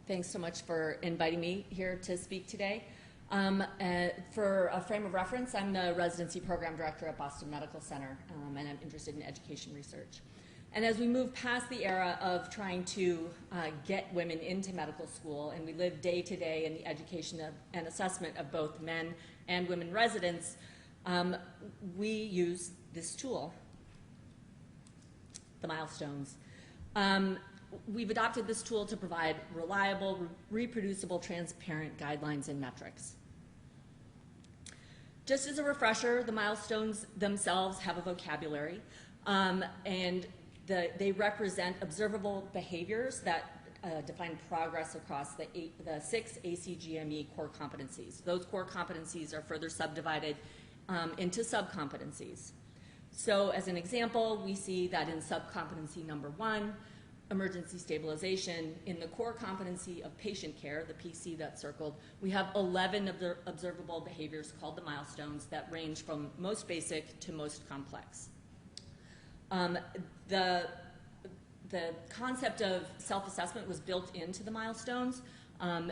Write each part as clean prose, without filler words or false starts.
Thanks so much for inviting me here to speak today. For a frame of reference, I'm the residency program director at Boston Medical Center, and I'm interested in education research. And as we move past the era of trying to get women into medical school, and we live day to day in the education and assessment of both men and women residents, we use this tool, the Milestones. We've adopted this tool to provide reliable, reproducible, transparent guidelines and metrics. Just as a refresher, the milestones themselves have a vocabulary, and they represent observable behaviors that define progress across the 6 ACGME core competencies. Those core competencies are further subdivided into subcompetencies. So as an example, we see that in subcompetency number 1, emergency stabilization, in the core competency of patient care, the PC that's circled, we have 11 of the observable behaviors called the milestones that range from most basic to most complex. The concept of self-assessment was built into the milestones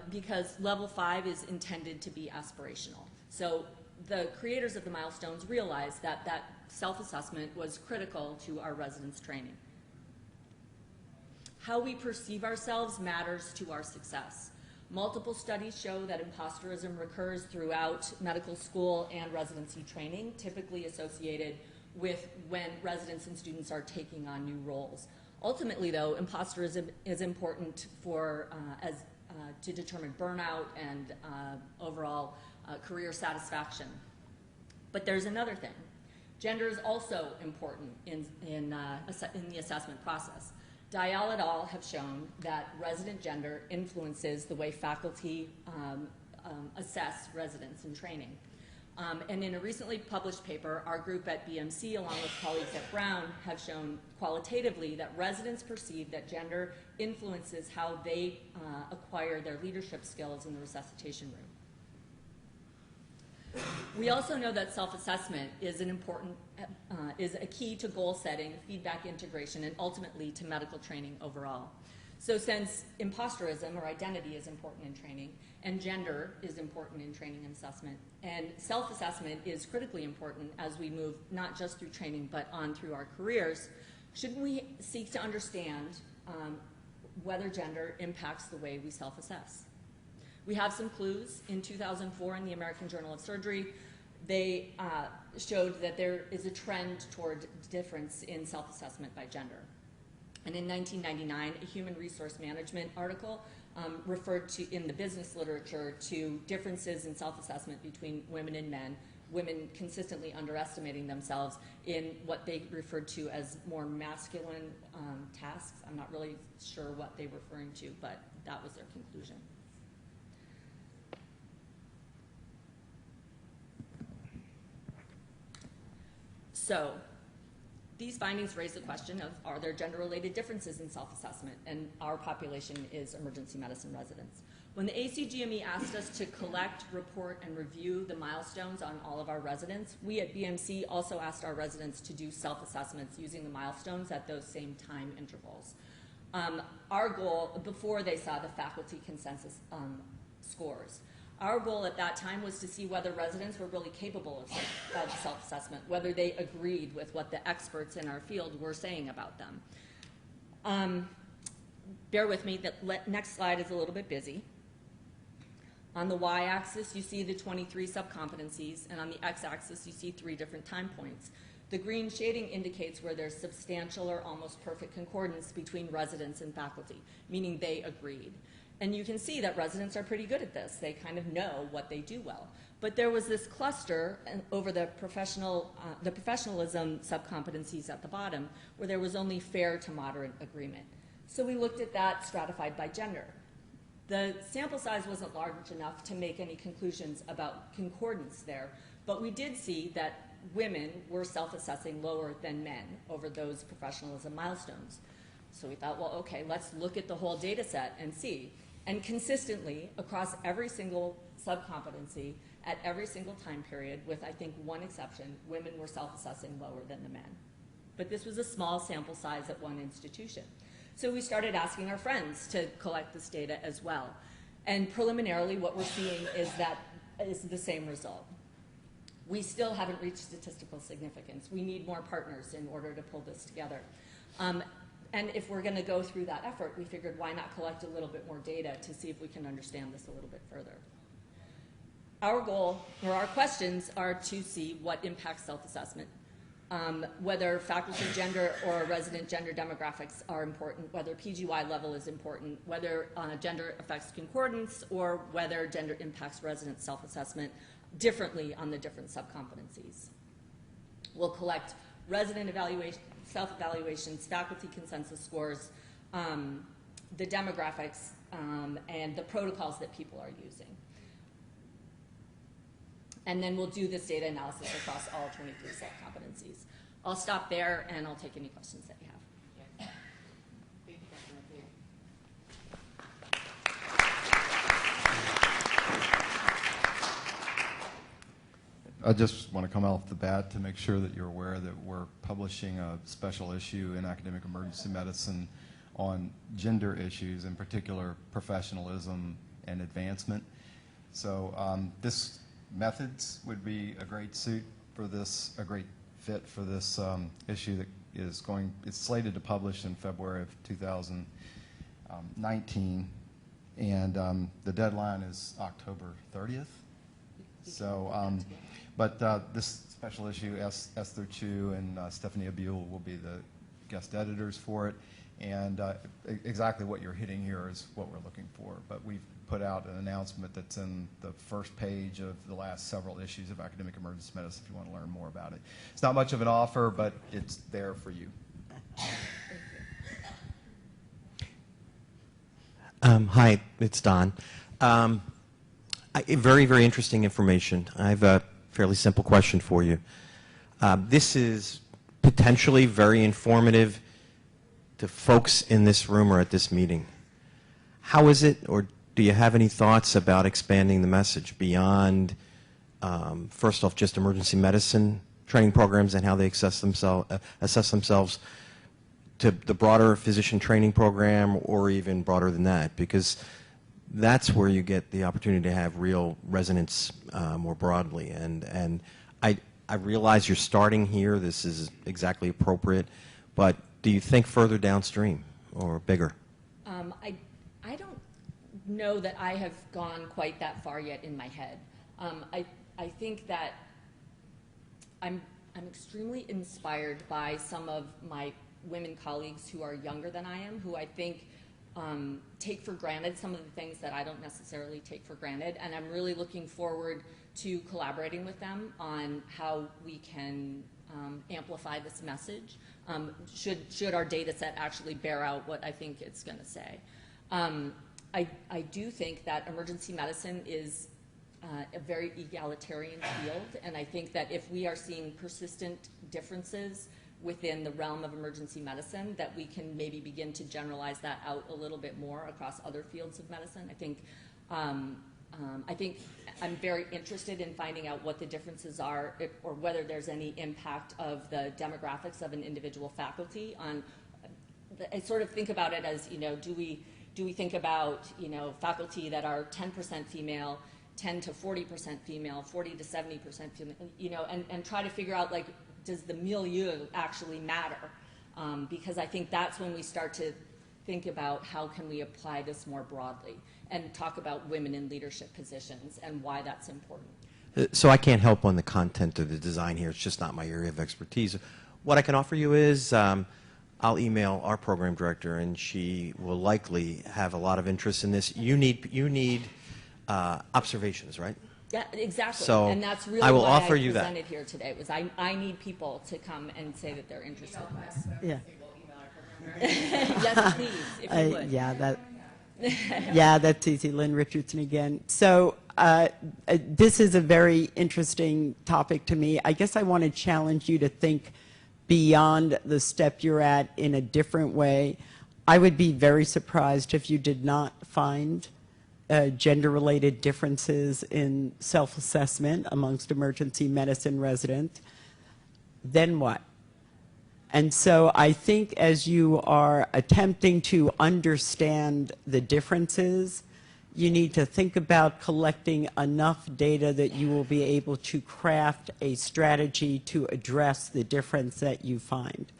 because level 5 is intended to be aspirational. So the creators of the milestones realized that that self-assessment was critical to our residents' training. How we perceive ourselves matters to our success. Multiple studies show that imposterism recurs throughout medical school and residency training, typically associated with when residents and students are taking on new roles. Ultimately, though, imposterism is important for to determine burnout and overall career satisfaction. But there's another thing. Gender is also important in the assessment process. Dial et al. Have shown that resident gender influences the way faculty assess residents in training. And in a recently published paper, our group at BMC, along with colleagues at Brown, have shown qualitatively that residents perceive that gender influences how they acquire their leadership skills in the resuscitation room. We also know that self-assessment is is a key to goal setting, feedback integration, and ultimately to medical training overall. So since imposterism or identity is important in training, and gender is important in training and assessment, and self-assessment is critically important as we move not just through training but on through our careers, shouldn't we seek to understand whether gender impacts the way we self-assess? We have some clues. In 2004 in the American Journal of Surgery, they showed that there is a trend toward difference in self-assessment by gender. And in 1999, a human resource management article referred to in the business literature to differences in self-assessment between women and men, women consistently underestimating themselves in what they referred to as more masculine tasks. I'm not really sure what they were referring to, but that was their conclusion. So these findings raise the question of, are there gender-related differences in self-assessment? And our population is emergency medicine residents. When the ACGME asked us to collect, report, and review the milestones on all of our residents, we at BMC also asked our residents to do self-assessments using the milestones at those same time intervals. Our goal, before they saw the faculty consensus scores, our goal at that time was to see whether residents were really capable of self-assessment, whether they agreed with what the experts in our field were saying about them. Bear with me, that next slide is a little bit busy. On the y-axis, you see the 23 subcompetencies, and on the x-axis, you see 3 different time points. The green shading indicates where there's substantial or almost perfect concordance between residents and faculty, meaning they agreed. And you can see that residents are pretty good at this. They kind of know what they do well. But there was this cluster over the professionalism subcompetencies at the bottom where there was only fair to moderate agreement. So we looked at that stratified by gender. The sample size wasn't large enough to make any conclusions about concordance there, but we did see that women were self-assessing lower than men over those professionalism milestones. So we thought, well, okay, let's look at the whole data set and see. And consistently, across every single subcompetency, at every single time period, with I think one exception, women were self-assessing lower than the men. But this was a small sample size at one institution. So we started asking our friends to collect this data as well. And preliminarily, what we're seeing is that is the same result. We still haven't reached statistical significance. We need more partners in order to pull this together. And if we're going to go through that effort, we figured why not collect a little bit more data to see if we can understand this a little bit further. Our goal, or our questions, are to see what impacts self-assessment, whether faculty gender or resident gender demographics are important, whether PGY level is important, whether gender affects concordance, or whether gender impacts resident self-assessment differently on the different sub-competencies. We'll collect resident evaluation, self-evaluations, faculty consensus scores, the demographics, and the protocols that people are using. And then we'll do this data analysis across all 23 sub-competencies. I'll stop there, and I'll take any questions that you have. Yeah. Thank you, Dr. McCabe. I just want to come off the bat to make sure that you're aware that we're publishing a special issue in Academic Emergency Medicine on gender issues, in particular professionalism and advancement. So this methods would be a great suit for this, a great fit for this issue that is going, it's slated to publish in February of 2019, and the deadline is October 30th. So, but this special issue, Esther Chu and Stephanie Abule will be the guest editors for it, and exactly what you're hitting here is what we're looking for. But we've put out an announcement that's in the first page of the last several issues of Academic Emergency Medicine if you want to learn more about it. It's not much of an offer, but it's there for you. Hi, it's Don. Very, very interesting information. I have a fairly simple question for you. This is potentially very informative to folks in this room or at this meeting. How is it, or do you have any thoughts about expanding the message beyond, first off, just emergency medicine training programs and how they assess themselves to the broader physician training program, or even broader than that? Because that's where you get the opportunity to have real resonance more broadly. And I realize you're starting here. This is exactly appropriate. But do you think further downstream or bigger? I don't know that I have gone quite that far yet in my head. I think that I'm extremely inspired by some of my women colleagues who are younger than I am, who I think take for granted some of the things that I don't necessarily take for granted, and I'm really looking forward to collaborating with them on how we can amplify this message, should our data set actually bear out what I think it's going to say. I do think that emergency medicine is a very egalitarian field, and I think that if we are seeing persistent differences within the realm of emergency medicine, that we can maybe begin to generalize that out a little bit more across other fields of medicine. I think I'm very interested in finding out what the differences are, or whether there's any impact of the demographics of an individual faculty on. I sort of think about it as, you know, do we think about, you know, faculty that are 10% female, 10 to 40% female, 40 to 70% female, you know, and try to figure out, like, does the milieu actually matter? Because I think that's when we start to think about how can we apply this more broadly and talk about women in leadership positions and why that's important. So I can't help on the content of the design here. It's just not my area of expertise. What I can offer you is I'll email our program director, and she will likely have a lot of interest in this. You need observations, right? Yeah, exactly. So and that's really I will why offer I you that. presented here today. Was I need people to come and say that they're interested in this. Yeah. Yes, please, if you would. Yeah, that's easy. Lynn Richardson again. So this is a very interesting topic to me. I guess I want to challenge you to think beyond the step you're at in a different way. I would be very surprised if you did not find gender-related differences in self-assessment amongst emergency medicine residents. Then what? And so I think as you are attempting to understand the differences, you need to think about collecting enough data that you will be able to craft a strategy to address the difference that you find.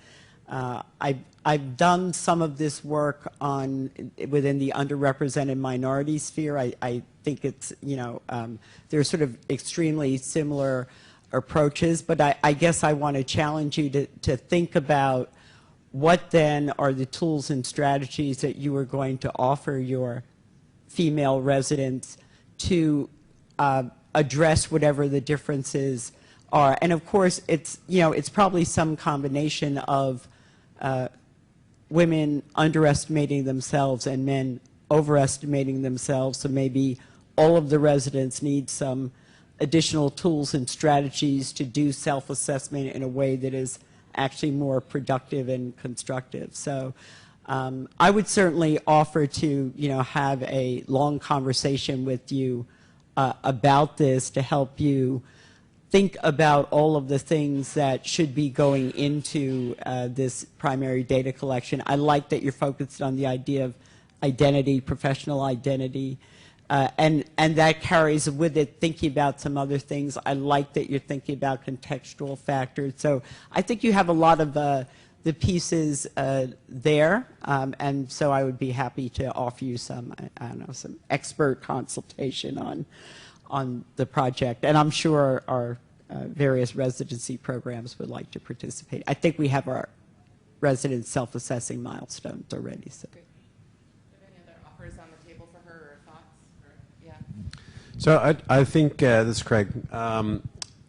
I've done some of this work within the underrepresented minority sphere. I think it's, they're sort of extremely similar approaches, but I guess I want to challenge you to think about what then are the tools and strategies that you are going to offer your female residents to address whatever the differences are. And of course, it's probably some combination of women underestimating themselves and men overestimating themselves. So maybe all of the residents need some additional tools and strategies to do self-assessment in a way that is actually more productive and constructive. So I would certainly offer to have a long conversation with you about this to help you think about all of the things that should be going into this primary data collection. I like that you're focused on the idea of identity, professional identity, and that carries with it thinking about some other things. I like that you're thinking about contextual factors. So I think you have a lot of the pieces there, and so I would be happy to offer you some, some expert consultation on the project. And I'm sure our various residency programs would like to participate. I think we have our residents self-assessing milestones already. So. Great. Do you have any other offers on the table for her or thoughts? Yeah. So I think, this is Craig,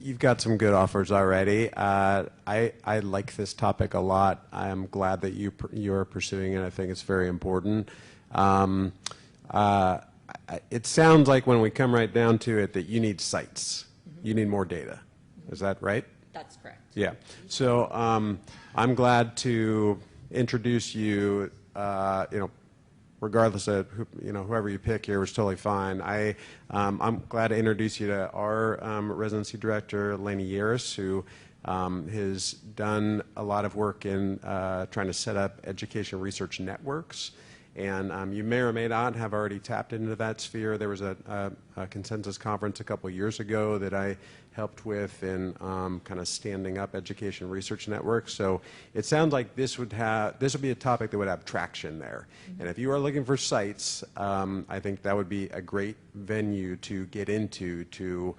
you've got some good offers already. I like this topic a lot. I'm glad that you're pursuing it. I think it's very important. It sounds like when we come right down to it that you need sites. You need more data. Is that right? That's correct. Yeah. So I'm glad to introduce you, regardless of whoever you pick here is totally fine. I'm glad to introduce you to our residency director, Lainey Yaris, who has done a lot of work in trying to set up education research networks. And you may or may not have already tapped into that sphere. There was a consensus conference a couple years ago that I helped with in kind of standing up education research networks. So it sounds like this would be a topic that would have traction there. Mm-hmm. And if you are looking for sites, I think that would be a great venue to get into to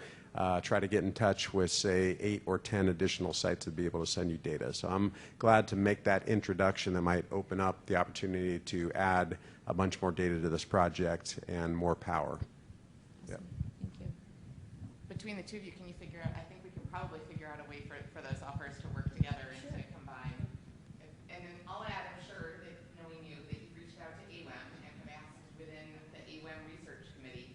try to get in touch with, say, 8 or 10 additional sites to be able to send you data. So I'm glad to make that introduction that might open up the opportunity to add a bunch more data to this project and more power. Awesome. Yeah. Thank you. Between the two of you, can you figure out, I think we can probably figure out a way for those offers to work together and to combine. And then I'll add, I'm sure that knowing you, that you've reached out to AWEM and have asked within the AWEM Research Committee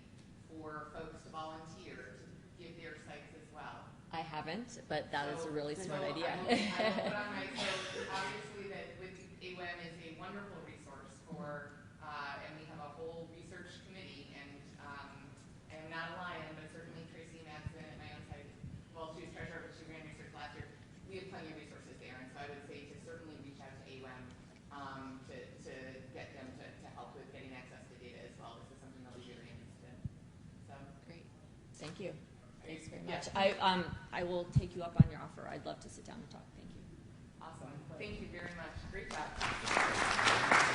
for folks to volunteer to give their sites as well. I haven't, but that is a really smart idea. I will put on my, so obviously that with AWEM is a wonderful resource for, and we have a whole research committee, and I am not a lion, but certainly Tracy Madsen at my own site, well, she was treasurer, but she ran research last year. We have plenty of resources there, and so I would say to certainly reach out to AWEM to get them to help with getting access to data as well. This is something they'll be very interested in. So Great. Thank you. Thanks very much. Yeah. I will take you up on your offer. I'd love to sit down and talk. Thank you. Awesome. Thank you very much. Great job.